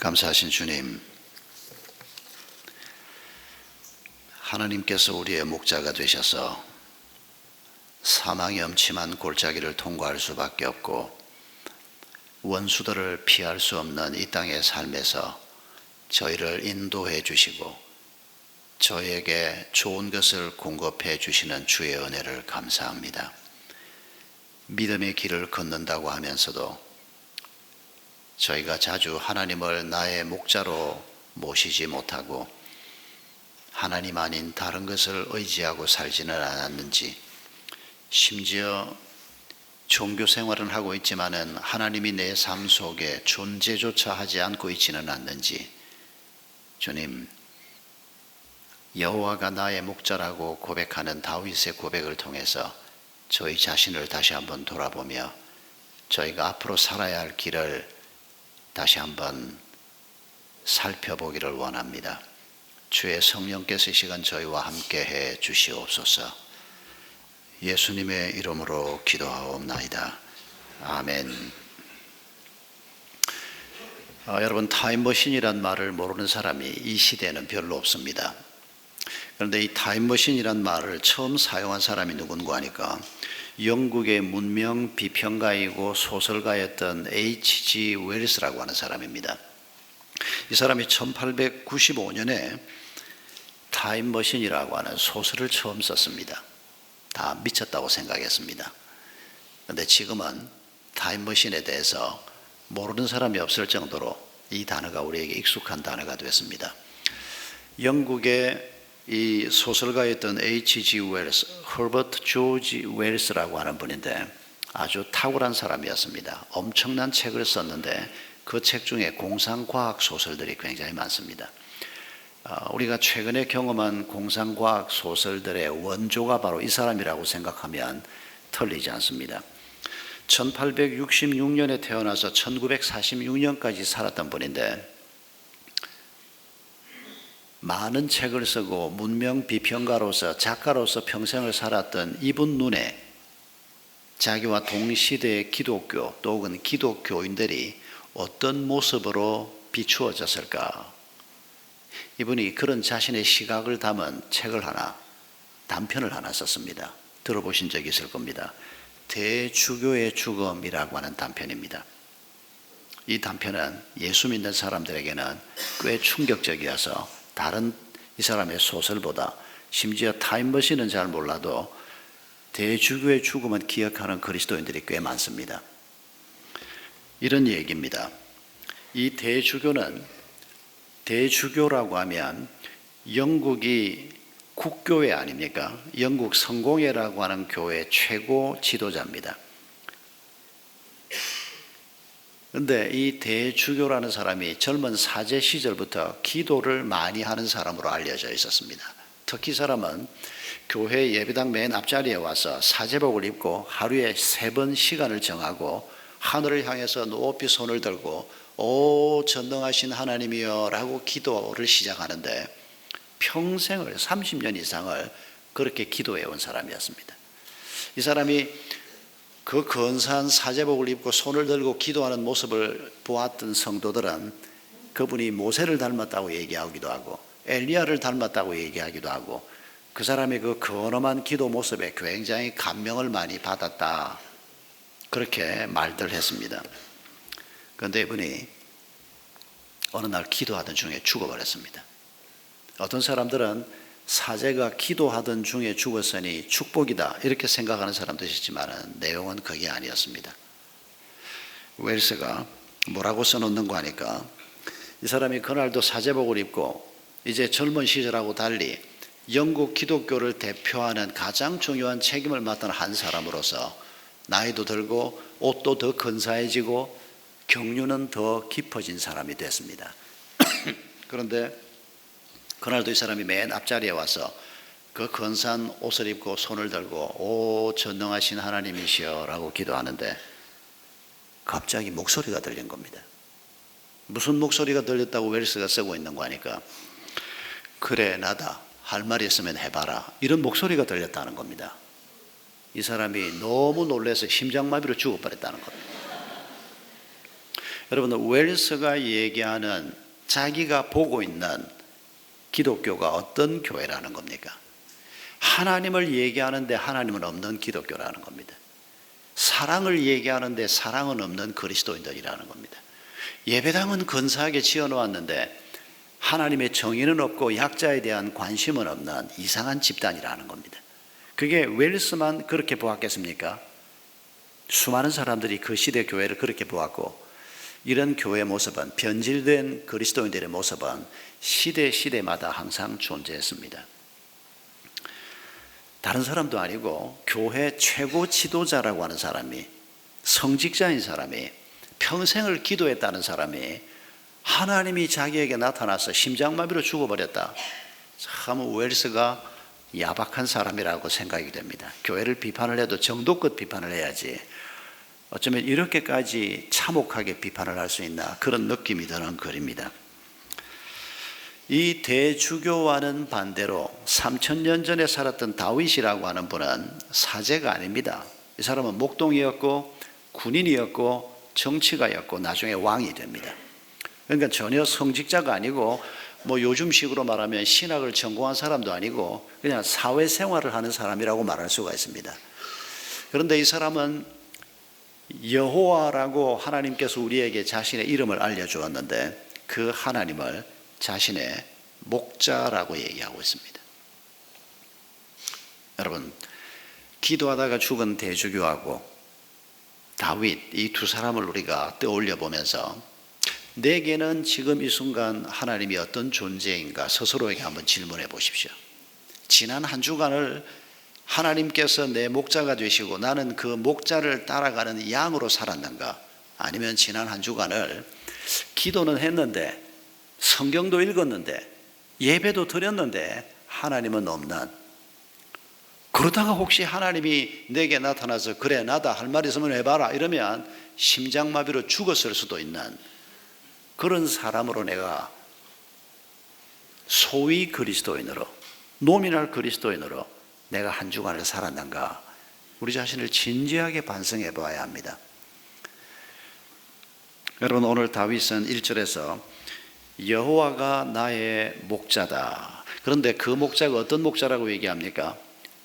감사하신 주님, 하나님께서 우리의 목자가 되셔서 사망의 엄침한 골짜기를 통과할 수밖에 없고 원수들을 피할 수 없는 이 땅의 삶에서 저희를 인도해 주시고 저에게 좋은 것을 공급해 주시는 주의 은혜를 감사합니다. 믿음의 길을 걷는다고 하면서도 저희가 자주 하나님을 나의 목자로 모시지 못하고 하나님 아닌 다른 것을 의지하고 살지는 않았는지, 심지어 종교 생활은 하고 있지만은 하나님이 내 삶 속에 존재조차 하지 않고 있지는 않는지, 주님, 여호와가 나의 목자라고 고백하는 다윗의 고백을 통해서 저희 자신을 다시 한번 돌아보며 저희가 앞으로 살아야 할 길을 다시 한번 살펴보기를 원합니다. 주의 성령께서 이 시간 저희와 함께 해 주시옵소서. 예수님의 이름으로 기도하옵나이다. 아멘. 여러분, 타임머신이란 말을 모르는 사람이 이 시대에는 별로 없습니다. 그런데 이 타임머신이란 말을 처음 사용한 사람이 누군가 하니까 영국의 문명 비평가이고 소설가였던 H.G. 웰스라고 하는 사람입니다. 이 사람이 1895년에 타임머신이라고 하는 소설을 처음 썼습니다. 다 미쳤다고 생각했습니다. 그런데 지금은 타임머신에 대해서 모르는 사람이 없을 정도로 이 단어가 우리에게 익숙한 단어가 됐습니다. 영국의 이 소설가였던 H.G. 웰스, 허버트 조지 웰스라고 하는 분인데 아주 탁월한 사람이었습니다. 엄청난 책을 썼는데 그 책 중에 공상과학 소설들이 굉장히 많습니다. 우리가 최근에 경험한 공상과학 소설들의 원조가 바로 이 사람이라고 생각하면 틀리지 않습니다. 1866년에 태어나서 1946년까지 살았던 분인데 많은 책을 쓰고 문명 비평가로서 작가로서 평생을 살았던 이분 눈에 자기와 동시대의 기독교 또 혹은 기독교인들이 어떤 모습으로 비추어졌을까? 이분이 그런 자신의 시각을 담은 책을 하나, 단편을 하나 썼습니다. 들어보신 적이 있을 겁니다. 대주교의 죽음이라고 하는 단편입니다. 이 단편은 예수 믿는 사람들에게는 꽤 충격적이어서 다른 이 사람의 소설보다, 심지어 타임머신은 잘 몰라도 대주교의 죽음은 기억하는 그리스도인들이 꽤 많습니다. 이런 얘기입니다. 이 대주교라고 하면 영국이 국교회 아닙니까? 영국 성공회라고 하는 교회 최고 지도자입니다. 그런데 이 대주교라는 사람이 젊은 사제 시절부터 기도를 많이 하는 사람으로 알려져 있었습니다. 특히 이 사람은 교회 예배당 맨 앞자리에 와서 사제복을 입고 하루에 3번 시간을 정하고 하늘을 향해서 높이 손을 들고 오 전능하신 하나님이여 라고 기도를 시작하는데 평생을 30년 이상을 그렇게 기도해 온 사람이었습니다. 이 사람이 그 근사한 사제복을 입고 손을 들고 기도하는 모습을 보았던 성도들은 그분이 모세를 닮았다고 얘기하기도 하고 엘리야를 닮았다고 얘기하기도 하고 그 사람의 그 근엄한 기도 모습에 굉장히 감명을 많이 받았다, 그렇게 말들 했습니다. 그런데 이분이 어느 날 기도하던 중에 죽어버렸습니다. 어떤 사람들은 사제가 기도하던 중에 죽었으니 축복이다 이렇게 생각하는 사람도 있지만 내용은 그게 아니었습니다. 웰스가 뭐라고 써놓는가 하니까 이 사람이 그날도 사제복을 입고 이제 젊은 시절하고 달리 영국 기독교를 대표하는 가장 중요한 책임을 맡은 한 사람으로서 나이도 들고 옷도 더 근사해지고 경륜은 더 깊어진 사람이 됐습니다. 그런데 그날도 이 사람이 맨 앞자리에 와서 그 근사한 옷을 입고 손을 들고 오 전능하신 하나님이시여 라고 기도하는데 갑자기 목소리가 들린 겁니다. 무슨 목소리가 들렸다고 웰스가 쓰고 있는 거 하니까 그래 나다, 할 말이 있으면 해봐라, 이런 목소리가 들렸다는 겁니다. 이 사람이 너무 놀라서 심장마비로 죽어버렸다는 겁니다. 여러분, 웰스가 얘기하는 자기가 보고 있는 기독교가 어떤 교회라는 겁니까? 하나님을 얘기하는데 하나님은 없는 기독교라는 겁니다. 사랑을 얘기하는데 사랑은 없는 그리스도인들이라는 겁니다. 예배당은 근사하게 지어놓았는데 하나님의 정의는 없고 약자에 대한 관심은 없는 이상한 집단이라는 겁니다. 그게 웰스만 그렇게 보았겠습니까? 수많은 사람들이 그 시대 교회를 그렇게 보았고, 이런 교회 모습은, 변질된 그리스도인들의 모습은 시대마다 항상 존재했습니다. 다른 사람도 아니고 교회 최고 지도자라고 하는 사람이, 성직자인 사람이, 평생을 기도했다는 사람이 하나님이 자기에게 나타나서 심장마비로 죽어버렸다. 참 웰스가 야박한 사람이라고 생각이 됩니다. 교회를 비판을 해도 정도껏 비판을 해야지 어쩌면 이렇게까지 참혹하게 비판을 할 수 있나, 그런 느낌이 드는 글입니다. 이 대주교와는 반대로 3000년 전에 살았던 다윗이라고 하는 분은 사제가 아닙니다. 이 사람은 목동이었고 군인이었고 정치가였고 나중에 왕이 됩니다. 그러니까 전혀 성직자가 아니고 뭐 요즘식으로 말하면 신학을 전공한 사람도 아니고 그냥 사회생활을 하는 사람이라고 말할 수가 있습니다. 그런데 이 사람은 여호와라고 하나님께서 우리에게 자신의 이름을 알려주었는데 그 하나님을 자신의 목자라고 얘기하고 있습니다. 여러분, 기도하다가 죽은 대주교하고 다윗, 이 두 사람을 우리가 떠올려 보면서 내게는 지금 이 순간 하나님이 어떤 존재인가 스스로에게 한번 질문해 보십시오. 지난 한 주간을 하나님께서 내 목자가 되시고 나는 그 목자를 따라가는 양으로 살았는가? 아니면 지난 한 주간을 기도는 했는데 성경도 읽었는데 예배도 드렸는데 하나님은 없는, 그러다가 혹시 하나님이 내게 나타나서 그래 나다 할 말 있으면 해봐라 이러면 심장마비로 죽었을 수도 있는 그런 사람으로 내가 소위 그리스도인으로, 노미널 그리스도인으로 내가 한 주간을 살았는가? 우리 자신을 진지하게 반성해 봐야 합니다. 여러분, 오늘 다윗은 1절에서 여호와가 나의 목자다. 그런데 그 목자가 어떤 목자라고 얘기합니까?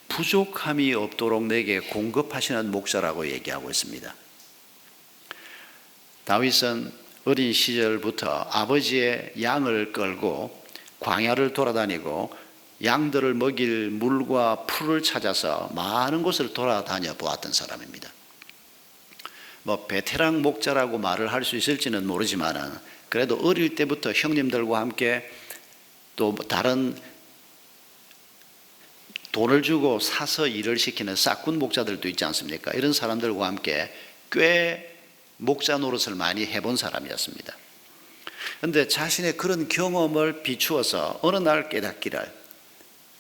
부족함이 없도록 내게 공급하시는 목자라고 얘기하고 있습니다. 다윗은 어린 시절부터 아버지의 양을 끌고 광야를 돌아다니고 양들을 먹일 물과 풀을 찾아서 많은 곳을 돌아다녀 보았던 사람입니다. 뭐 베테랑 목자라고 말을 할 수 있을지는 모르지만 그래도 어릴 때부터 형님들과 함께 또 다른 돈을 주고 사서 일을 시키는 싹군 목자들도 있지 않습니까? 이런 사람들과 함께 꽤 목자 노릇을 많이 해본 사람이었습니다. 그런데 자신의 그런 경험을 비추어서 어느 날 깨닫기를,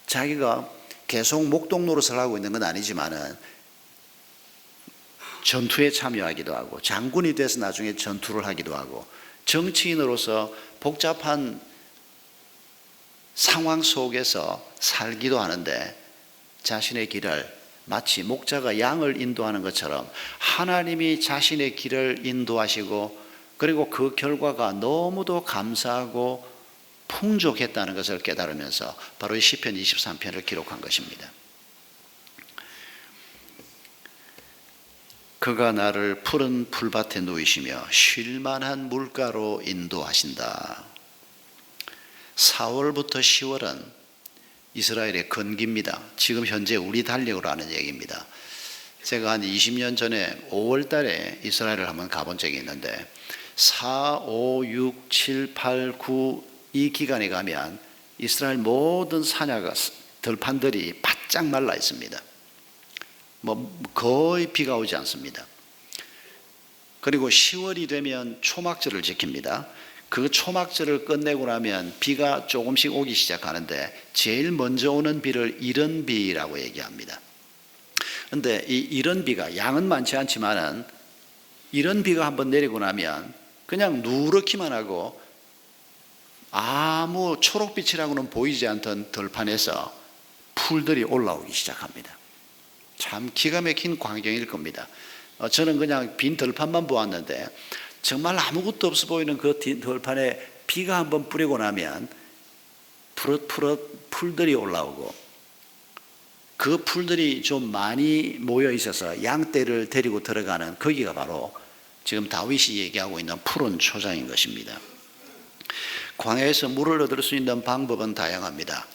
자기가 계속 목동 노릇을 하고 있는 건 아니지만은 전투에 참여하기도 하고 장군이 돼서 나중에 전투를 하기도 하고 정치인으로서 복잡한 상황 속에서 살기도 하는데 자신의 길을 마치 목자가 양을 인도하는 것처럼 하나님이 자신의 길을 인도하시고 그리고 그 결과가 너무도 감사하고 풍족했다는 것을 깨달으면서 바로 이 시편 23편을 기록한 것입니다. 그가 나를 푸른 풀밭에 누이시며 쉴만한 물가로 인도하신다. 4월부터 10월은 이스라엘의 건기입니다. 지금 현재 우리 달력으로 하는 얘기입니다. 제가 한 20년 전에 5월 달에 이스라엘을 한번 가본 적이 있는데 4, 5, 6, 7, 8, 9 이 기간에 가면 이스라엘 모든 산야가 들판들이 바짝 말라 있습니다. 뭐 거의 비가 오지 않습니다. 그리고 10월이 되면 초막절을 지킵니다. 그 초막절을 끝내고 나면 비가 조금씩 오기 시작하는데 제일 먼저 오는 비를 이른비라고 얘기합니다. 그런데 이 이른비가 양은 많지 않지만은 이른비가 한번 내리고 나면 그냥 누렇기만 하고 아무 초록빛이라고는 보이지 않던 들판에서 풀들이 올라오기 시작합니다. 참 기가 막힌 광경일 겁니다. 저는 그냥 빈 들판만 보았는데 정말 아무것도 없어 보이는 그 들판에 비가 한번 뿌리고 나면 푸릇푸릇 풀들이 올라오고, 그 풀들이 좀 많이 모여 있어서 양떼를 데리고 들어가는 거기가 바로 지금 다윗이 얘기하고 있는 푸른 초장인 것입니다. 광야에서 물을 얻을 수 있는 방법은 다양합니다.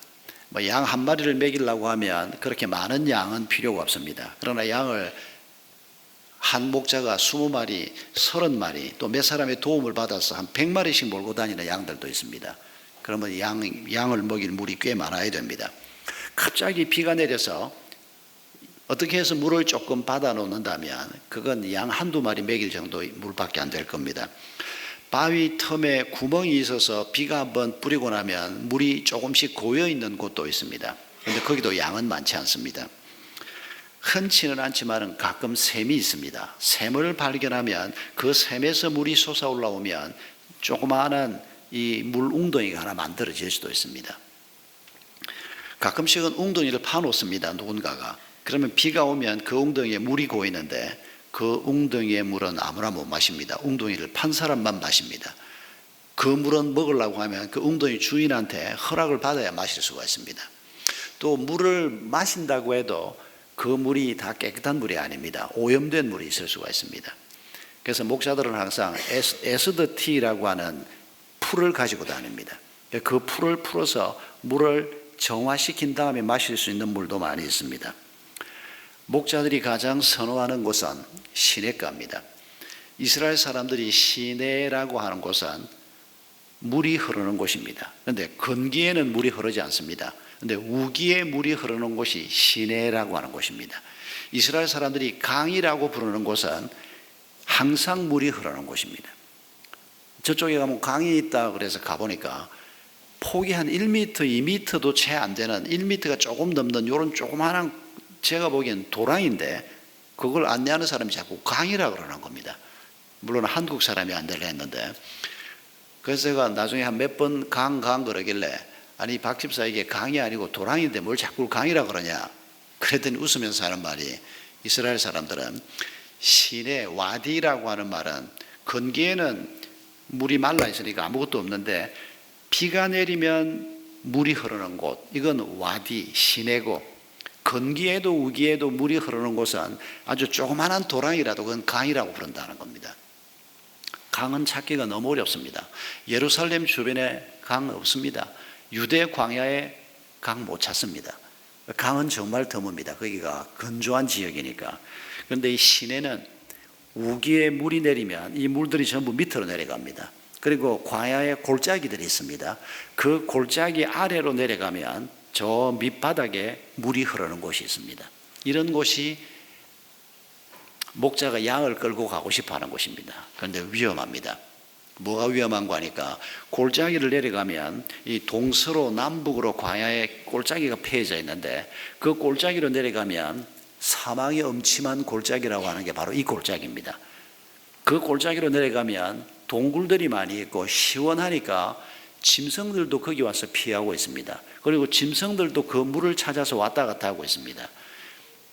양 한 마리를 먹이려고 하면 그렇게 많은 양은 필요가 없습니다. 그러나 양을 한 목자가 20마리, 30마리, 또 몇 사람의 도움을 받아서 한 100마리씩 몰고 다니는 양들도 있습니다. 그러면 양을 먹일 물이 꽤 많아야 됩니다. 갑자기 비가 내려서 어떻게 해서 물을 조금 받아 놓는다면 그건 양 한두 마리 먹일 정도의 물밖에 안 될 겁니다. 바위 틈에 구멍이 있어서 비가 한번 뿌리고 나면 물이 조금씩 고여 있는 곳도 있습니다. 그런데 거기도 양은 많지 않습니다. 흔치는 않지만 가끔 샘이 있습니다. 샘을 발견하면 그 샘에서 물이 솟아 올라오면 조그마한 이 물 웅덩이가 하나 만들어질 수도 있습니다. 가끔씩은 웅덩이를 파놓습니다. 누군가가. 그러면 비가 오면 그 웅덩이에 물이 고이는데 그 웅덩이의 물은 아무나 못 마십니다. 웅덩이를 판 사람만 마십니다. 그 물은 먹으려고 하면 그 웅덩이 주인한테 허락을 받아야 마실 수가 있습니다. 또 물을 마신다고 해도 그 물이 다 깨끗한 물이 아닙니다. 오염된 물이 있을 수가 있습니다. 그래서 목사들은 항상 에스더티라고 하는 풀을 가지고 다닙니다. 그 풀을 풀어서 물을 정화시킨 다음에 마실 수 있는 물도 많이 있습니다. 목자들이 가장 선호하는 곳은 시냇가입니다. 이스라엘 사람들이 시내라고 하는 곳은 물이 흐르는 곳입니다. 그런데 건기에는 물이 흐르지 않습니다. 그런데 우기에 물이 흐르는 곳이 시내라고 하는 곳입니다. 이스라엘 사람들이 강이라고 부르는 곳은 항상 물이 흐르는 곳입니다. 저쪽에 가면 강이 있다 그래서 가보니까 폭이 한 1m, 2m도 채 안 되는 1m가 조금 넘는 이런 조그마한, 제가 보기엔 도랑인데 그걸 안내하는 사람이 자꾸 강이라고 그러는 겁니다. 물론 한국 사람이 안 되려 했는데, 그래서 제가 나중에 한 몇 번 강 그러길래 아니 박 집사 이게 강이 아니고 도랑인데 뭘 자꾸 강이라고 그러냐 그랬더니 웃으면서 하는 말이, 이스라엘 사람들은 시내 와디라고 하는 말은 건기에는 물이 말라 있으니까 아무것도 없는데 비가 내리면 물이 흐르는 곳, 이건 와디 시내고, 건기에도 우기에도 물이 흐르는 곳은 아주 조그마한 도랑이라도 그건 강이라고 부른다는 겁니다. 강은 찾기가 너무 어렵습니다. 예루살렘 주변에 강 없습니다. 유대 광야에 강 못 찾습니다. 강은 정말 드뭅니다. 거기가 건조한 지역이니까. 그런데 이 시내는 우기에 물이 내리면 이 물들이 전부 밑으로 내려갑니다. 그리고 광야에 골짜기들이 있습니다. 그 골짜기 아래로 내려가면 저 밑바닥에 물이 흐르는 곳이 있습니다. 이런 곳이 목자가 양을 끌고 가고 싶어 하는 곳입니다. 그런데 위험합니다. 뭐가 위험한 거 하니까 골짜기를 내려가면 이 동서로 남북으로 광야에 골짜기가 패여져 있는데 그 골짜기로 내려가면 사망의 엄침한 골짜기라고 하는 게 바로 이 골짜기입니다. 그 골짜기로 내려가면 동굴들이 많이 있고 시원하니까 짐승들도 거기 와서 피하고 있습니다. 그리고 짐승들도 그 물을 찾아서 왔다 갔다 하고 있습니다.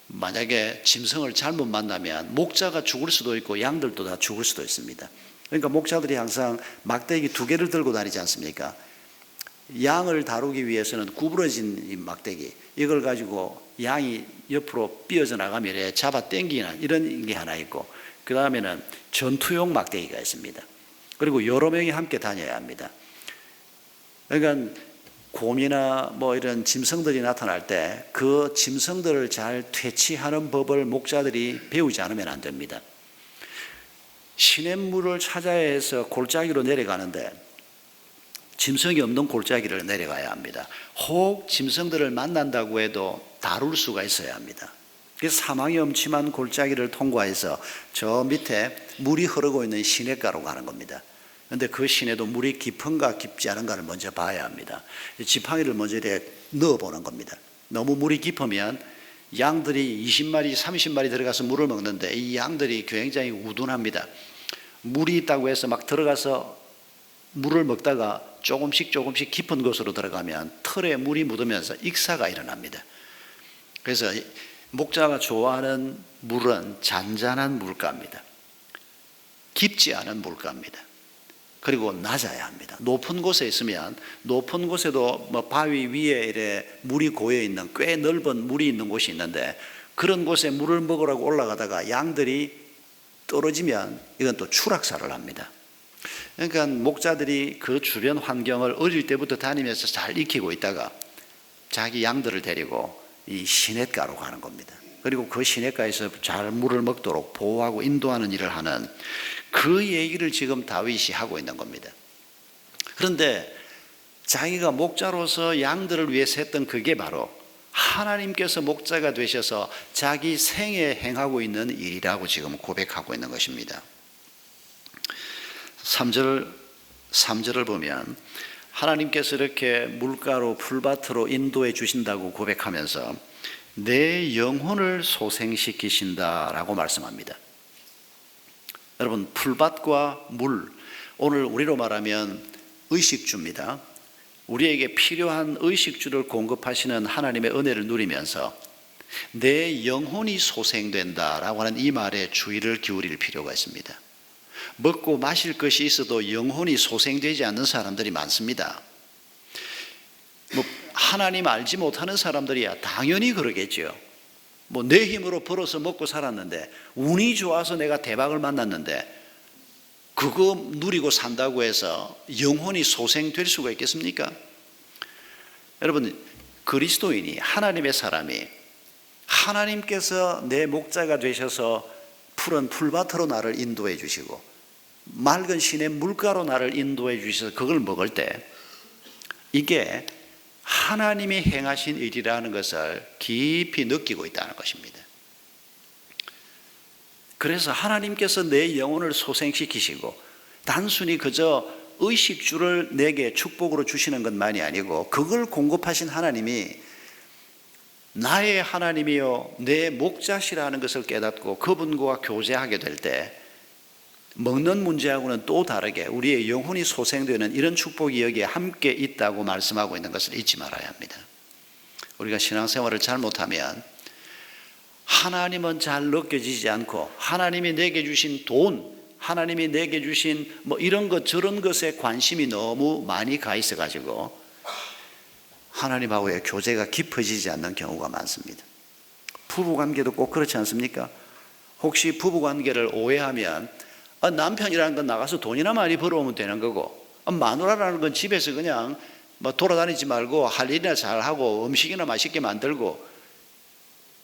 만약에 짐승을 잘못 만나면 목자가 죽을 수도 있고 양들도 다 죽을 수도 있습니다. 그러니까 목자들이 항상 막대기 2개를 들고 다니지 않습니까? 양을 다루기 위해서는 구부러진 이 막대기, 이걸 가지고 양이 옆으로 삐어져 나가면 잡아 당기는 이런 게 하나 있고, 그 다음에는 전투용 막대기가 있습니다. 그리고 여러 명이 함께 다녀야 합니다. 그러니까 곰이나 뭐 이런 짐승들이 나타날 때 그 짐승들을 잘 퇴치하는 법을 목자들이 배우지 않으면 안 됩니다. 시냇물을 찾아야 해서 골짜기로 내려가는데 짐승이 없는 골짜기를 내려가야 합니다. 혹 짐승들을 만난다고 해도 다룰 수가 있어야 합니다. 그래서 사망이 엄침한 골짜기를 통과해서 저 밑에 물이 흐르고 있는 시냇가로 가는 겁니다. 그런데 그 시내도 물이 깊은가 깊지 않은가를 먼저 봐야 합니다. 지팡이를 먼저 이렇게 넣어보는 겁니다. 너무 물이 깊으면 양들이 20마리, 30마리 들어가서 물을 먹는데 이 양들이 굉장히 우둔합니다. 물이 있다고 해서 막 들어가서 물을 먹다가 조금씩 깊은 곳으로 들어가면 털에 물이 묻으면서 익사가 일어납니다. 그래서 목자가 좋아하는 물은 잔잔한 물가입니다. 깊지 않은 물가입니다. 그리고 낮아야 합니다. 높은 곳에 있으면 높은 곳에도 뭐 바위 위에 이래 물이 고여 있는 꽤 넓은 물이 있는 곳이 있는데 그런 곳에 물을 먹으라고 올라가다가 양들이 떨어지면 이건 또 추락사를 합니다. 그러니까 목자들이 그 주변 환경을 어릴 때부터 다니면서 잘 익히고 있다가 자기 양들을 데리고 이 시냇가로 가는 겁니다. 그리고 그 시냇가에서 잘 물을 먹도록 보호하고 인도하는 일을 하는 그 얘기를 지금 다윗이 하고 있는 겁니다. 그런데 자기가 목자로서 양들을 위해서 했던 그게 바로 하나님께서 목자가 되셔서 자기 생에 행하고 있는 일이라고 지금 고백하고 있는 것입니다. 3절을 보면 하나님께서 이렇게 물가로 풀밭으로 인도해 주신다고 고백하면서 내 영혼을 소생시키신다라고 말씀합니다. 여러분, 풀밭과 물, 오늘 우리로 말하면 의식주입니다. 우리에게 필요한 의식주를 공급하시는 하나님의 은혜를 누리면서 내 영혼이 소생된다라고 하는 이 말에 주의를 기울일 필요가 있습니다. 먹고 마실 것이 있어도 영혼이 소생되지 않는 사람들이 많습니다. 하나님 알지 못하는 사람들이야 당연히 그러겠죠. 내 힘으로 벌어서 먹고 살았는데 운이 좋아서 내가 대박을 만났는데 그거 누리고 산다고 해서 영혼이 소생될 수가 있겠습니까? 여러분, 그리스도인이 하나님의 사람이 하나님께서 내 목자가 되셔서 푸른 풀밭으로 나를 인도해 주시고 맑은 시내 물가로 나를 인도해 주셔서 그걸 먹을 때 이게 하나님이 행하신 일이라는 것을 깊이 느끼고 있다는 것입니다. 그래서 하나님께서 내 영혼을 소생시키시고 단순히 그저 의식주를 내게 축복으로 주시는 것만이 아니고 그걸 공급하신 하나님이 나의 하나님이요 내 목자시라는 것을 깨닫고 그분과 교제하게 될 때 먹는 문제하고는 또 다르게 우리의 영혼이 소생되는 이런 축복이 여기에 함께 있다고 말씀하고 있는 것을 잊지 말아야 합니다. 우리가 신앙생활을 잘못하면 하나님은 잘 느껴지지 않고 하나님이 내게 주신 돈, 하나님이 내게 주신 이런 것 저런 것에 관심이 너무 많이 가 있어가지고 하나님하고의 교제가 깊어지지 않는 경우가 많습니다. 부부관계도 꼭 그렇지 않습니까? 혹시 부부관계를 오해하면 남편이라는 건 나가서 돈이나 많이 벌어오면 되는 거고 마누라라는 건 집에서 그냥 돌아다니지 말고 할 일이나 잘하고 음식이나 맛있게 만들고,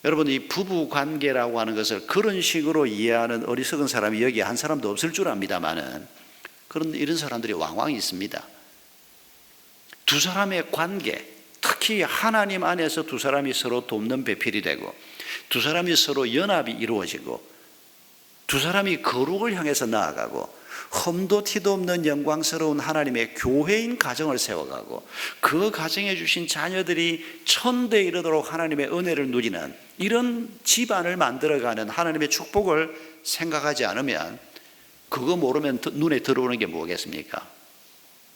여러분 이 부부관계라고 하는 것을 그런 식으로 이해하는 어리석은 사람이 여기 한 사람도 없을 줄 압니다만은 이런 사람들이 왕왕 있습니다. 두 사람의 관계, 특히 하나님 안에서 두 사람이 서로 돕는 배필이 되고 두 사람이 서로 연합이 이루어지고 두 사람이 거룩을 향해서 나아가고 흠도 티도 없는 영광스러운 하나님의 교회인 가정을 세워가고 그 가정에 주신 자녀들이 천대에 이르도록 하나님의 은혜를 누리는 이런 집안을 만들어가는 하나님의 축복을 생각하지 않으면 그거 모르면 눈에 들어오는 게 뭐겠습니까?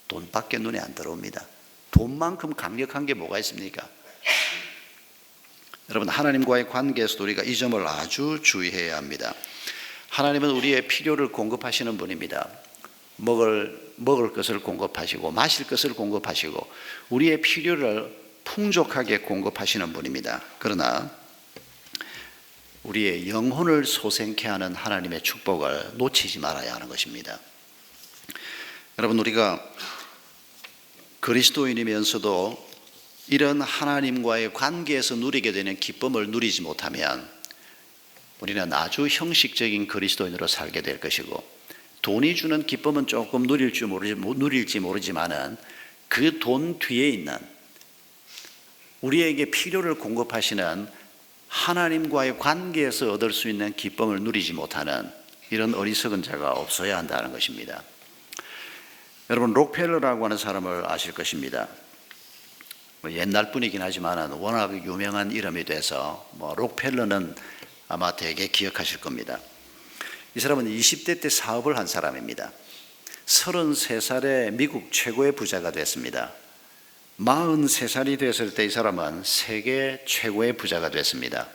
돈밖에 눈에 안 들어옵니다. 돈만큼 강력한 게 뭐가 있습니까? 여러분, 하나님과의 관계에서도 우리가 이 점을 아주 주의해야 합니다. 하나님은 우리의 필요를 공급하시는 분입니다. 먹을 것을 공급하시고 마실 것을 공급하시고 우리의 필요를 풍족하게 공급하시는 분입니다. 그러나 우리의 영혼을 소생케 하는 하나님의 축복을 놓치지 말아야 하는 것입니다. 여러분, 우리가 그리스도인이면서도 이런 하나님과의 관계에서 누리게 되는 기쁨을 누리지 못하면 우리는 아주 형식적인 그리스도인으로 살게 될 것이고 돈이 주는 기쁨은 조금 누릴지 모르지만은 그 돈 뒤에 있는 우리에게 필요를 공급하시는 하나님과의 관계에서 얻을 수 있는 기쁨을 누리지 못하는 이런 어리석은 자가 없어야 한다는 것입니다. 여러분, 록펠러라고 하는 사람을 아실 것입니다. 옛날 분이긴 하지만 워낙 유명한 이름이 돼서 록펠러는 아마 되게 기억하실 겁니다. 이 사람은 20대 때 사업을 한 사람입니다. 33살에 미국 최고의 부자가 됐습니다. 43살이 됐을 때 이 사람은 세계 최고의 부자가 됐습니다.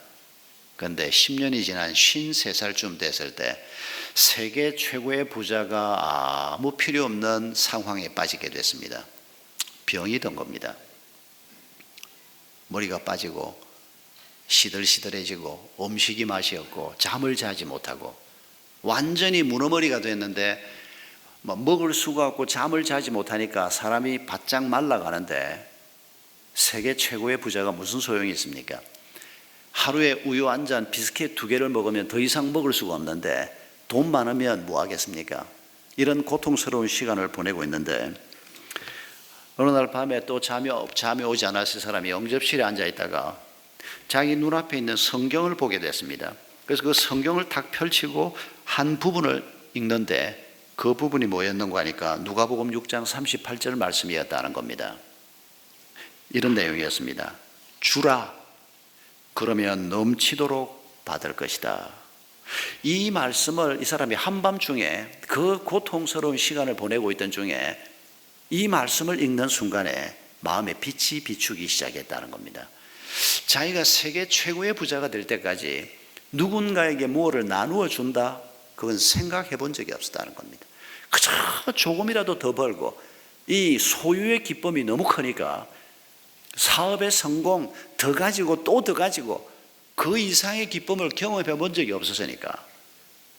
그런데 10년이 지난 53살쯤 됐을 때 세계 최고의 부자가 아무 필요 없는 상황에 빠지게 됐습니다. 병이 든 겁니다. 머리가 빠지고 시들시들해지고 음식이 맛이 없고 잠을 자지 못하고 완전히 문어머리가 됐는데 먹을 수가 없고 잠을 자지 못하니까 사람이 바짝 말라가는데 세계 최고의 부자가 무슨 소용이 있습니까? 하루에 우유 한 잔, 비스킷 2개를 먹으면 더 이상 먹을 수가 없는데 돈 많으면 뭐 하겠습니까? 이런 고통스러운 시간을 보내고 있는데 어느 날 밤에 또 잠이 오지 않았을 사람이 영접실에 앉아 있다가 자기 눈앞에 있는 성경을 보게 됐습니다. 그래서 그 성경을 탁 펼치고 한 부분을 읽는데 그 부분이 뭐였는가 하니까 누가복음 6장 38절 말씀이었다는 겁니다. 이런 내용이었습니다. 주라, 그러면 넘치도록 받을 것이다. 이 말씀을 이 사람이 한밤중에 그 고통스러운 시간을 보내고 있던 중에 이 말씀을 읽는 순간에 마음에 빛이 비추기 시작했다는 겁니다. 자기가 세계 최고의 부자가 될 때까지 누군가에게 무엇을 나누어 준다? 그건 생각해 본 적이 없었다는 겁니다. 그저 조금이라도 더 벌고 이 소유의 기쁨이 너무 크니까 사업의 성공 더 가지고 또 더 가지고 그 이상의 기쁨을 경험해 본 적이 없었으니까.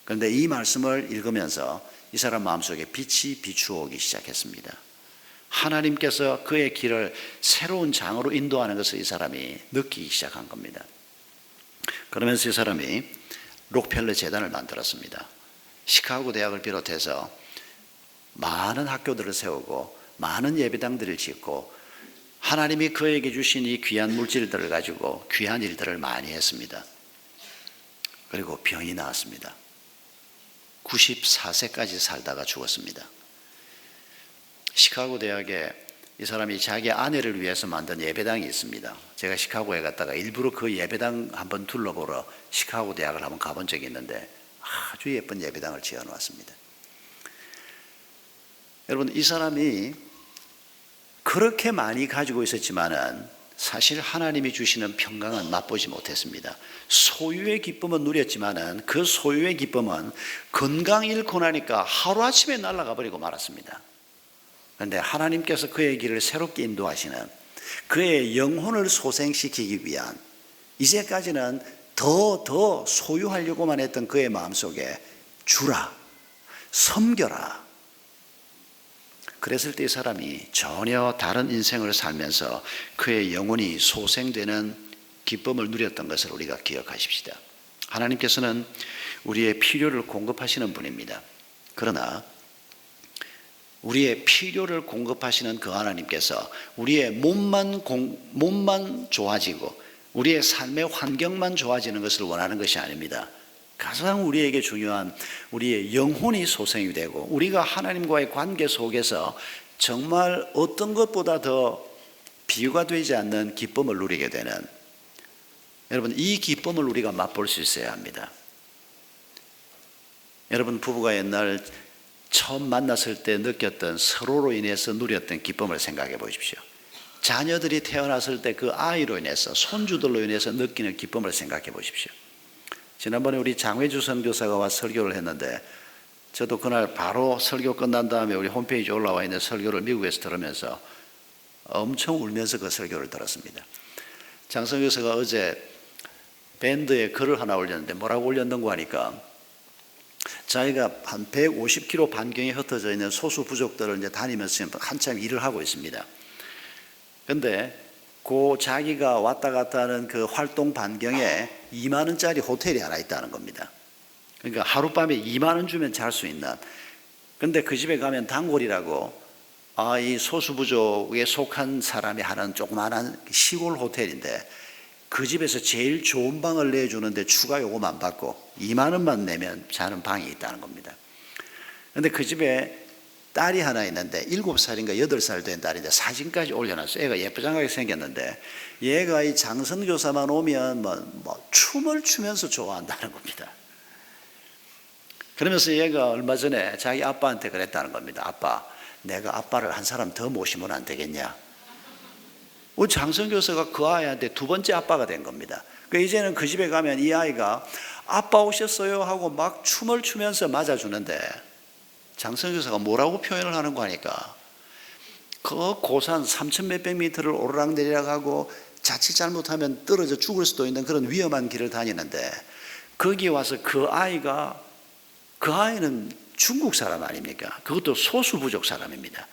그런데 이 말씀을 읽으면서 이 사람 마음속에 빛이 비추어오기 시작했습니다. 하나님께서 그의 길을 새로운 장으로 인도하는 것을 이 사람이 느끼기 시작한 겁니다. 그러면서 이 사람이 록펠러 재단을 만들었습니다. 시카고 대학을 비롯해서 많은 학교들을 세우고 많은 예배당들을 짓고 하나님이 그에게 주신 이 귀한 물질들을 가지고 귀한 일들을 많이 했습니다. 그리고 병이 나왔습니다. 94세까지 살다가 죽었습니다. 시카고 대학에 이 사람이 자기 아내를 위해서 만든 예배당이 있습니다. 제가 시카고에 갔다가 일부러 그 예배당 한번 둘러보러 시카고 대학을 한번 가본 적이 있는데 아주 예쁜 예배당을 지어놓았습니다. 여러분, 이 사람이 그렇게 많이 가지고 있었지만은 사실 하나님이 주시는 평강은 맛보지 못했습니다. 소유의 기쁨은 누렸지만은 그 소유의 기쁨은 건강 잃고 나니까 하루아침에 날아가 버리고 말았습니다. 그런데 하나님께서 그의 길을 새롭게 인도하시는 그의 영혼을 소생시키기 위한 이제까지는 더 소유하려고만 했던 그의 마음속에 주라, 섬겨라. 그랬을 때 이 사람이 전혀 다른 인생을 살면서 그의 영혼이 소생되는 기쁨을 누렸던 것을 우리가 기억하십시다. 하나님께서는 우리의 필요를 공급하시는 분입니다. 그러나 우리의 필요를 공급하시는 그 하나님께서 우리의 몸만 좋아지고 우리의 삶의 환경만 좋아지는 것을 원하는 것이 아닙니다. 가장 우리에게 중요한 우리의 영혼이 소생이 되고 우리가 하나님과의 관계 속에서 정말 어떤 것보다 더 비유가 되지 않는 기쁨을 누리게 되는, 여러분, 이 기쁨을 우리가 맛볼 수 있어야 합니다. 여러분, 부부가 옛날 처음 만났을 때 느꼈던 서로로 인해서 누렸던 기쁨을 생각해 보십시오. 자녀들이 태어났을 때 그 아이로 인해서 손주들로 인해서 느끼는 기쁨을 생각해 보십시오. 지난번에 우리 장회주 선교사가 와 설교를 했는데 저도 그날 바로 설교 끝난 다음에 우리 홈페이지에 올라와 있는 설교를 미국에서 들으면서 엄청 울면서 그 설교를 들었습니다. 장 선교사가 어제 밴드에 글을 하나 올렸는데 뭐라고 올렸는가 하니까 자기가 한 150km 반경에 흩어져 있는 소수 부족들을 이제 다니면서 한참 일을 하고 있습니다. 그런데 그 자기가 왔다 갔다 하는 그 활동 반경에 2만 원짜리 호텔이 하나 있다는 겁니다. 그러니까 하룻밤에 2만 원 주면 잘 수 있는. 그런데 그 집에 가면 단골이라고 이 소수부족에 속한 사람이 하는 조그마한 시골 호텔인데 그 집에서 제일 좋은 방을 내주는데 추가 요금 안 받고 2만 원만 내면 자는 방이 있다는 겁니다. 그런데 그 집에 딸이 하나 있는데 7살인가 8살 된 딸인데 사진까지 올려놨어요. 애가 예쁘장하게 생겼는데 얘가 이 장선교사만 오면 뭐 춤을 추면서 좋아한다는 겁니다. 그러면서 얘가 얼마 전에 자기 아빠한테 그랬다는 겁니다. 아빠, 내가 아빠를 한 사람 더 모시면 안 되겠냐? 장성 교사가 그 아이한테 두 번째 아빠가 된 겁니다. 이제는 그 집에 가면 이 아이가 아빠 오셨어요 하고 막 춤을 추면서 맞아주는데, 장성 교사가 뭐라고 표현을 하는 거 하니까, 그 고산 3천 몇백 미터를 오르락내리락 하고 자칫 잘못하면 떨어져 죽을 수도 있는 그런 위험한 길을 다니는데, 거기 와서 그 아이는 중국 사람 아닙니까? 그것도 소수부족 사람입니다.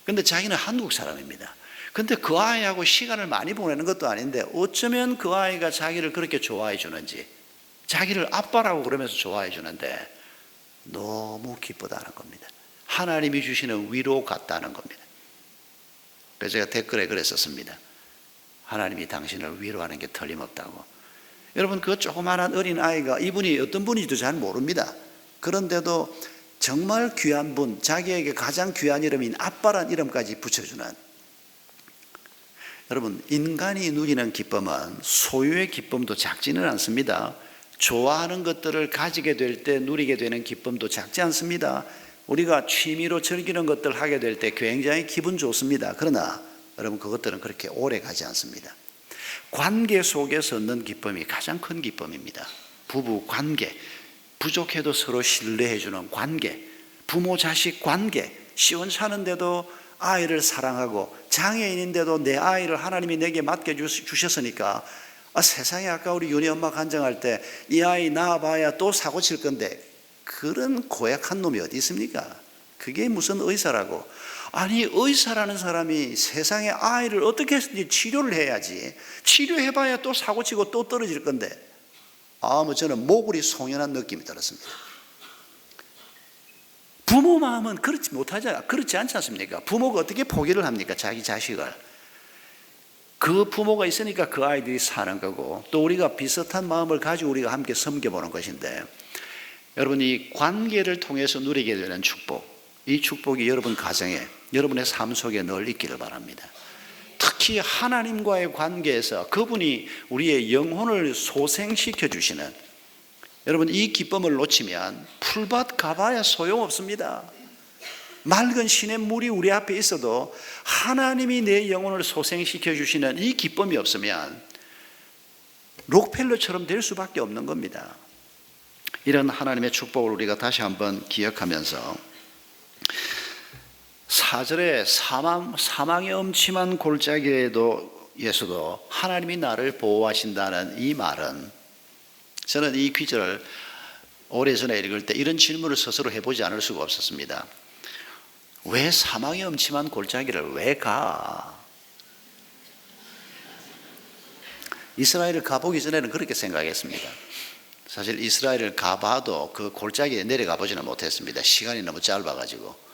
근데 자기는 한국 사람입니다. 근데 그 아이하고 시간을 많이 보내는 것도 아닌데 어쩌면 그 아이가 자기를 그렇게 좋아해 주는지, 자기를 아빠라고 그러면서 좋아해 주는데 너무 기쁘다는 겁니다. 하나님이 주시는 위로 같다는 겁니다. 그래서 제가 댓글에 그랬었습니다. 하나님이 당신을 위로하는 게 틀림없다고. 여러분, 그 조그마한 어린 아이가 이분이 어떤 분인지도 잘 모릅니다. 그런데도 정말 귀한 분, 자기에게 가장 귀한 이름인 아빠란 이름까지 붙여주는, 여러분, 인간이 누리는 기쁨은 소유의 기쁨도 작지는 않습니다. 좋아하는 것들을 가지게 될 때 누리게 되는 기쁨도 작지 않습니다. 우리가 취미로 즐기는 것들 하게 될 때 굉장히 기분 좋습니다. 그러나 여러분, 그것들은 그렇게 오래 가지 않습니다. 관계 속에서 얻는 기쁨이 가장 큰 기쁨입니다. 부부 관계, 부족해도 서로 신뢰해주는 관계, 부모 자식 관계, 시원찮은데도 아이를 사랑하고 장애인인데도 내 아이를 하나님이 내게 맡겨 주셨으니까, 세상에 아까 우리 윤희 엄마 간증할 때 이 아이 낳아봐야 또 사고 칠 건데, 그런 고약한 놈이 어디 있습니까? 그게 무슨 의사라고. 아니, 의사라는 사람이 세상에 아이를 어떻게 해서든지 치료를 해야지, 치료해봐야 또 사고 치고 또 떨어질 건데, 저는 모골이 송연한 느낌이 들었습니다. 부모 마음은 그렇지 않지 않습니까? 부모가 어떻게 포기를 합니까? 자기 자식을. 그 부모가 있으니까 그 아이들이 사는 거고, 또 우리가 비슷한 마음을 가지고 우리가 함께 섬겨보는 것인데, 여러분, 이 관계를 통해서 누리게 되는 축복, 이 축복이 여러분 가정에, 여러분의 삶 속에 늘 있기를 바랍니다. 특히 하나님과의 관계에서 그분이 우리의 영혼을 소생시켜 주시는, 여러분, 이 기쁨을 놓치면 풀밭 가봐야 소용없습니다. 맑은 시냇물이 우리 앞에 있어도 하나님이 내 영혼을 소생시켜 주시는 이 기쁨이 없으면 록펠러처럼 될 수밖에 없는 겁니다. 이런 하나님의 축복을 우리가 다시 한번 기억하면서 4절에 사망의 음침한 골짜기에서도 하나님이 나를 보호하신다는 이 말은, 저는 이 귀절을 오래전에 읽을 때 이런 질문을 스스로 해보지 않을 수가 없었습니다. 왜 사망의 음침한 골짜기를 왜 가? 이스라엘을 가보기 전에는 그렇게 생각했습니다. 사실 이스라엘을 가봐도 그 골짜기에 내려가 보지는 못했습니다. 시간이 너무 짧아가지고.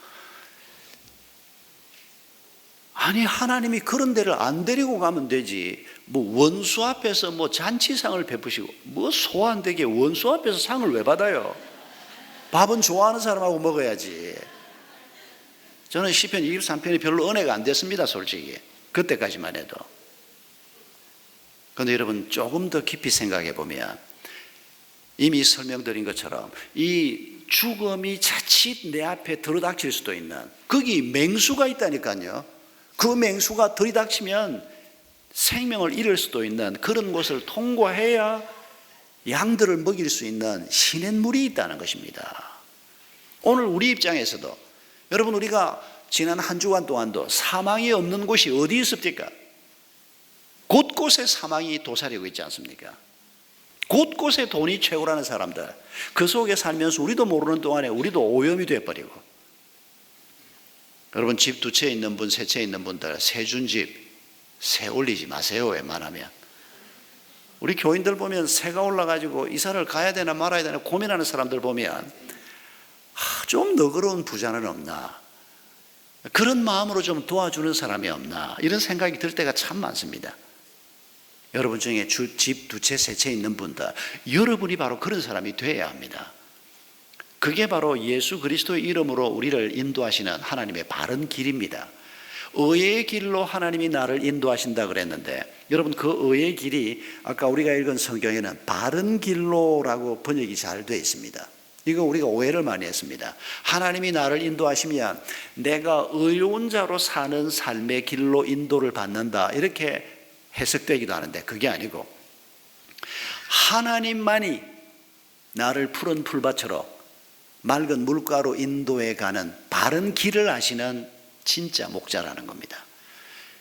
아니, 하나님이 그런 데를 안 데리고 가면 되지, 원수 앞에서 잔치상을 베푸시고, 소 안 되게 원수 앞에서 상을 왜 받아요? 밥은 좋아하는 사람하고 먹어야지. 저는 시편 23편이 별로 은혜가 안 됐습니다, 솔직히. 그때까지만 해도. 그런데 여러분, 조금 더 깊이 생각해 보면 이미 설명드린 것처럼 이 죽음이 자칫 내 앞에 들어닥칠 수도 있는, 거기 맹수가 있다니까요. 그 맹수가 들이닥치면 생명을 잃을 수도 있는 그런 곳을 통과해야 양들을 먹일 수 있는 시냇물이 있다는 것입니다. 오늘 우리 입장에서도, 여러분, 우리가 지난 한 주간 동안도 사망이 없는 곳이 어디 있습니까? 곳곳에 사망이 도사리고 있지 않습니까? 곳곳에 돈이 최고라는 사람들, 그 속에 살면서 우리도 모르는 동안에 우리도 오염이 되어버리고. 여러분, 집 두 채 있는 분, 세 채 있는 분들, 새 준 집 새 올리지 마세요. 웬만하면. 우리 교인들 보면 새가 올라가지고 이사를 가야 되나 말아야 되나 고민하는 사람들 보면 좀 너그러운 부자는 없나, 그런 마음으로 좀 도와주는 사람이 없나, 이런 생각이 들 때가 참 많습니다. 여러분 중에 집 두 채 세 채 있는 분들, 여러분이 바로 그런 사람이 되어야 합니다. 그게 바로 예수 그리스도의 이름으로 우리를 인도하시는 하나님의 바른 길입니다. 의의 길로 하나님이 나를 인도하신다 그랬는데, 여러분, 그 의의 길이 아까 우리가 읽은 성경에는 바른 길로라고 번역이 잘 되어 있습니다. 이거 우리가 오해를 많이 했습니다. 하나님이 나를 인도하시면 내가 의로운 자로 사는 삶의 길로 인도를 받는다, 이렇게 해석되기도 하는데 그게 아니고, 하나님만이 나를 푸른 풀밭으로 맑은 물가로 인도해 가는 바른 길을 아시는 진짜 목자라는 겁니다.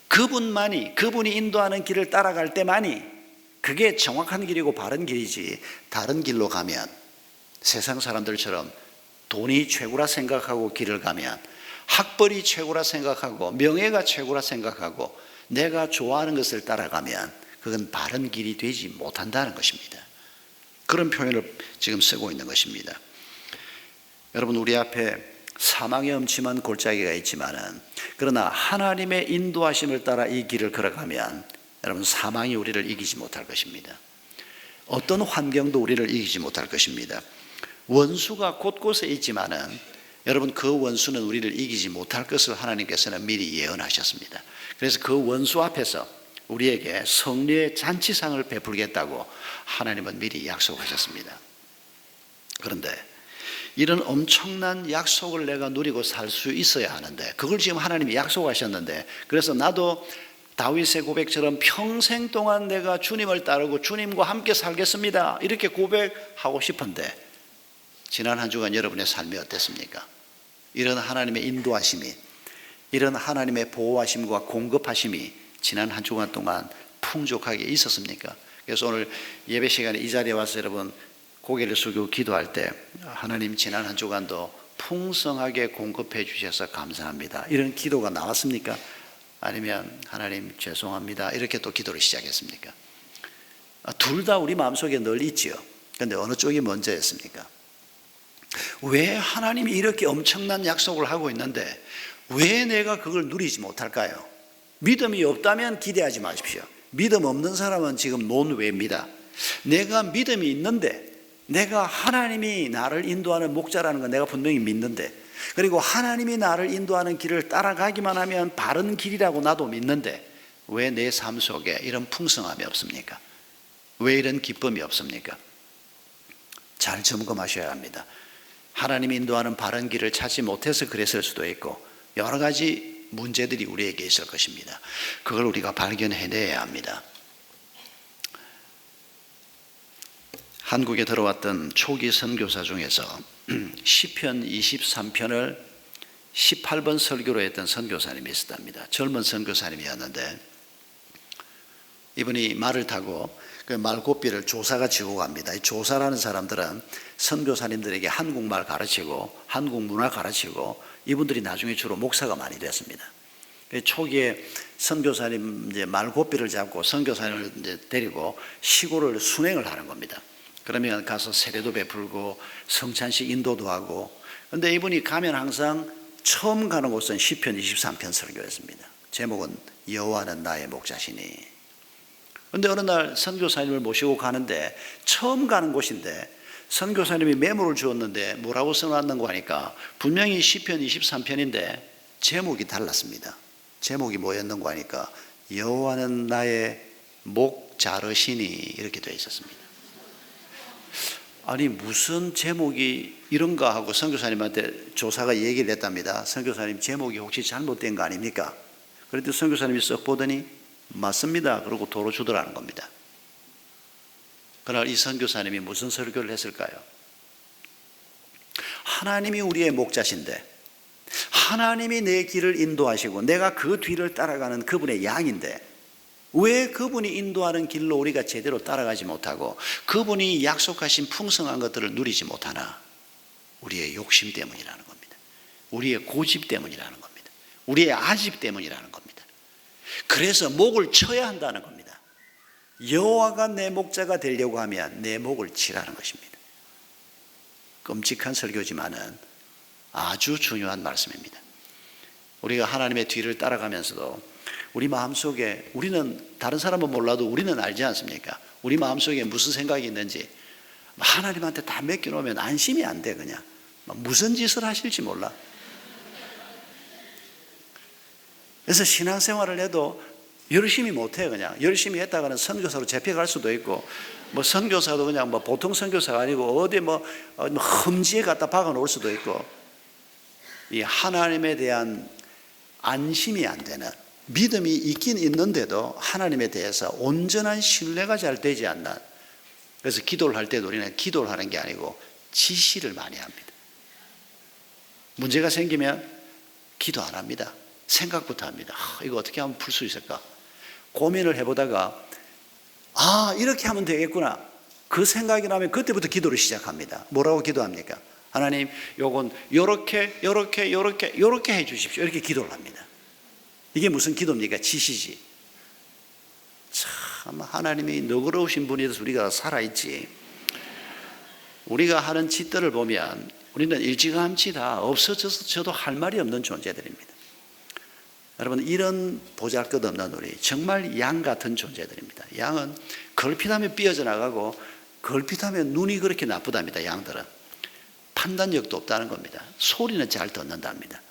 그분이 인도하는 길을 따라갈 때만이 그게 정확한 길이고 바른 길이지, 다른 길로 가면 세상 사람들처럼 돈이 최고라 생각하고 길을 가면, 학벌이 최고라 생각하고 명예가 최고라 생각하고 내가 좋아하는 것을 따라가면 그건 바른 길이 되지 못한다는 것입니다. 그런 표현을 지금 쓰고 있는 것입니다. 여러분, 우리 앞에 사망의 음침한 골짜기가 있지만은, 그러나 하나님의 인도하심을 따라 이 길을 걸어가면 여러분, 사망이 우리를 이기지 못할 것입니다. 어떤 환경도 우리를 이기지 못할 것입니다. 원수가 곳곳에 있지만은 여러분, 그 원수는 우리를 이기지 못할 것을 하나님께서는 미리 예언하셨습니다. 그래서 그 원수 앞에서 우리에게 승리의 잔치상을 베풀겠다고 하나님은 미리 약속하셨습니다. 그런데 이런 엄청난 약속을 내가 누리고 살 수 있어야 하는데, 그걸 지금 하나님이 약속하셨는데, 그래서 나도 다윗의 고백처럼 평생 동안 내가 주님을 따르고 주님과 함께 살겠습니다, 이렇게 고백하고 싶은데, 지난 한 주간 여러분의 삶이 어땠습니까? 이런 하나님의 인도하심이, 이런 하나님의 보호하심과 공급하심이 지난 한 주간 동안 풍족하게 있었습니까? 그래서 오늘 예배 시간에 이 자리에 와서 여러분 고개를 숙이고 기도할 때, 하나님 지난 한 주간도 풍성하게 공급해 주셔서 감사합니다, 이런 기도가 나왔습니까? 아니면 하나님 죄송합니다, 이렇게 또 기도를 시작했습니까? 둘 다 우리 마음속에 늘 있지요. 그런데 어느 쪽이 먼저였습니까? 왜 하나님이 이렇게 엄청난 약속을 하고 있는데 왜 내가 그걸 누리지 못할까요? 믿음이 없다면 기대하지 마십시오. 믿음 없는 사람은 지금 논외입니다. 내가 믿음이 있는데, 내가 하나님이 나를 인도하는 목자라는 건 내가 분명히 믿는데, 그리고 하나님이 나를 인도하는 길을 따라가기만 하면 바른 길이라고 나도 믿는데, 왜 내 삶 속에 이런 풍성함이 없습니까? 왜 이런 기쁨이 없습니까? 잘 점검하셔야 합니다. 하나님이 인도하는 바른 길을 찾지 못해서 그랬을 수도 있고, 여러 가지 문제들이 우리에게 있을 것입니다. 그걸 우리가 발견해내야 합니다. 한국에 들어왔던 초기 선교사 중에서 시편 23편을 18번 설교로 했던 선교사님이 있었답니다. 젊은 선교사님이었는데, 이분이 말을 타고 그 말고삐를 조사가 지고 갑니다. 이 조사라는 사람들은 선교사님들에게 한국말 가르치고 한국 문화 가르치고, 이분들이 나중에 주로 목사가 많이 됐습니다. 초기에 선교사님 이제 말고삐를 잡고 선교사님을 이제 데리고 시골을 순행을 하는 겁니다. 그러면 가서 세례도 베풀고 성찬식 인도도 하고, 그런데 이분이 가면 항상 처음 가는 곳은 시편 23편 설교였습니다. 제목은 여호와는 나의 목자시니. 그런데 어느 날 선교사님을 모시고 가는데, 처음 가는 곳인데 선교사님이 메모를 주었는데 뭐라고 써놨는고 하니까 분명히 시편 23편인데 제목이 달랐습니다. 제목이 뭐였는고 하니까 여호와는 나의 목자르시니, 이렇게 되어 있었습니다. 아니, 무슨 제목이 이런가 하고 선교사님한테 조사가 얘기를 했답니다. 선교사님, 제목이 혹시 잘못된 거 아닙니까? 그랬더니 선교사님이 썩 보더니 맞습니다, 그러고 도로 주더라는 겁니다. 그날 이 선교사님이 무슨 설교를 했을까요? 하나님이 우리의 목자신데, 하나님이 내 길을 인도하시고 내가 그 뒤를 따라가는 그분의 양인데, 왜 그분이 인도하는 길로 우리가 제대로 따라가지 못하고 그분이 약속하신 풍성한 것들을 누리지 못하나? 우리의 욕심 때문이라는 겁니다. 우리의 고집 때문이라는 겁니다. 우리의 아집 때문이라는 겁니다. 그래서 목을 쳐야 한다는 겁니다. 여호와가 내 목자가 되려고 하면 내 목을 치라는 것입니다. 끔찍한 설교지만은 아주 중요한 말씀입니다. 우리가 하나님의 뒤를 따라가면서도 우리 마음속에, 우리는 다른 사람은 몰라도 우리는 알지 않습니까? 우리 마음속에 무슨 생각이 있는지 하나님한테 다 맡겨놓으면 안심이 안 돼. 그냥 무슨 짓을 하실지 몰라. 그래서 신앙생활을 해도 열심히 못해. 그냥 열심히 했다가는 선교사로 잡혀갈 수도 있고, 뭐 선교사도 그냥 뭐 보통 선교사가 아니고 어디 뭐 험지에 갖다 박아 놓을 수도 있고, 이 하나님에 대한 안심이 안 되는, 믿음이 있긴 있는데도 하나님에 대해서 온전한 신뢰가 잘 되지 않는, 그래서 기도를 할 때도 우리는 기도를 하는 게 아니고 지시를 많이 합니다. 문제가 생기면 기도 안 합니다. 생각부터 합니다. 이거 어떻게 하면 풀 수 있을까? 고민을 해보다가 이렇게 하면 되겠구나, 그 생각이 나면 그때부터 기도를 시작합니다. 뭐라고 기도합니까? 하나님, 요건 요렇게 해 주십시오. 이렇게 기도를 합니다. 이게 무슨 기도입니까? 지시지. 참 하나님이 너그러우신 분이라서 우리가 살아있지. 우리가 하는 짓들을 보면 우리는 일찌감치 다 없어져서 저도 할 말이 없는 존재들입니다. 여러분, 이런 보잘것없는 우리 정말 양 같은 존재들입니다. 양은 걸핏하면 삐어져 나가고 걸핏하면 눈이 그렇게 나쁘답니다. 양들은 판단력도 없다는 겁니다. 소리는 잘 듣는답니다.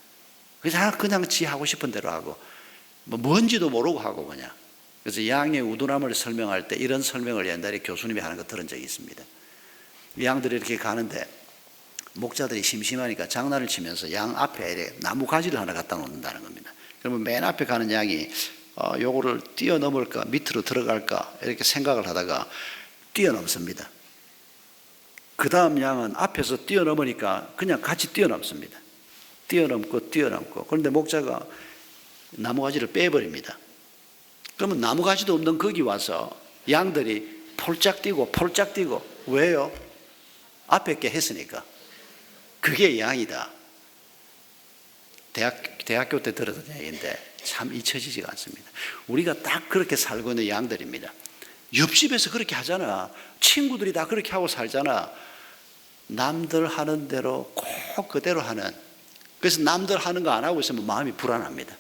그냥 지 하고 싶은 대로 하고 뭔지도 모르고 하고 그냥. 그래서 양의 우둔함을 설명할 때 이런 설명을 옛날에 교수님이 하는 거 들은 적이 있습니다. 양들이 이렇게 가는데 목자들이 심심하니까 장난을 치면서 양 앞에 이렇게 나무 가지를 하나 갖다 놓는다는 겁니다. 그러면 맨 앞에 가는 양이 요거를 뛰어넘을까 밑으로 들어갈까 이렇게 생각을 하다가 뛰어넘습니다. 그 다음 양은 앞에서 뛰어넘으니까 그냥 같이 뛰어넘습니다. 뛰어넘고 그런데 목자가 나무가지를 빼버립니다. 그러면 나무가지도 없는 거기 와서 양들이 폴짝 뛰고 왜요? 앞에 게 했으니까. 그게 양이다. 대학교 때 들었던 얘기인데 참 잊혀지지가 않습니다. 우리가 딱 그렇게 살고 있는 양들입니다. 옆집에서 그렇게 하잖아. 친구들이 다 그렇게 하고 살잖아. 남들 하는 대로 꼭 그대로 하는. 그래서 남들 하는 거 안 하고 있으면 마음이 불안합니다.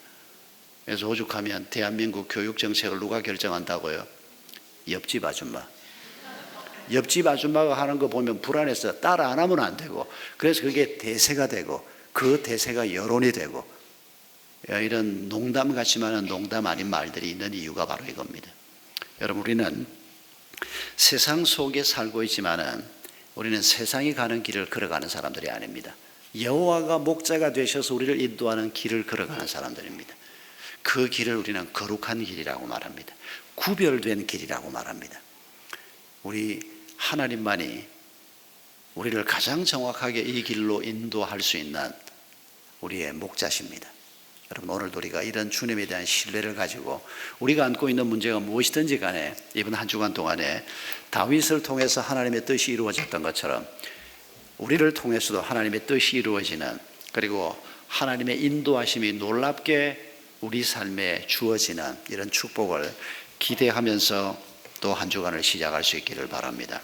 그래서 오죽하면 대한민국 교육 정책을 누가 결정한다고요? 옆집 아줌마. 옆집 아줌마가 하는 거 보면 불안해서 따라 안 하면 안 되고, 그래서 그게 대세가 되고 그 대세가 여론이 되고, 이런 농담 같지만은 농담 아닌 말들이 있는 이유가 바로 이겁니다. 여러분, 우리는 세상 속에 살고 있지만은 우리는 세상이 가는 길을 걸어가는 사람들이 아닙니다. 여호와가 목자가 되셔서 우리를 인도하는 길을 걸어가는 사람들입니다. 그 길을 우리는 거룩한 길이라고 말합니다. 구별된 길이라고 말합니다. 우리 하나님만이 우리를 가장 정확하게 이 길로 인도할 수 있는 우리의 목자십니다. 여러분, 오늘도 우리가 이런 주님에 대한 신뢰를 가지고 우리가 안고 있는 문제가 무엇이든지 간에 이번 한 주간 동안에 다윗을 통해서 하나님의 뜻이 이루어졌던 것처럼 우리를 통해서도 하나님의 뜻이 이루어지는, 그리고 하나님의 인도하심이 놀랍게 우리 삶에 주어지는 이런 축복을 기대하면서 또 한 주간을 시작할 수 있기를 바랍니다.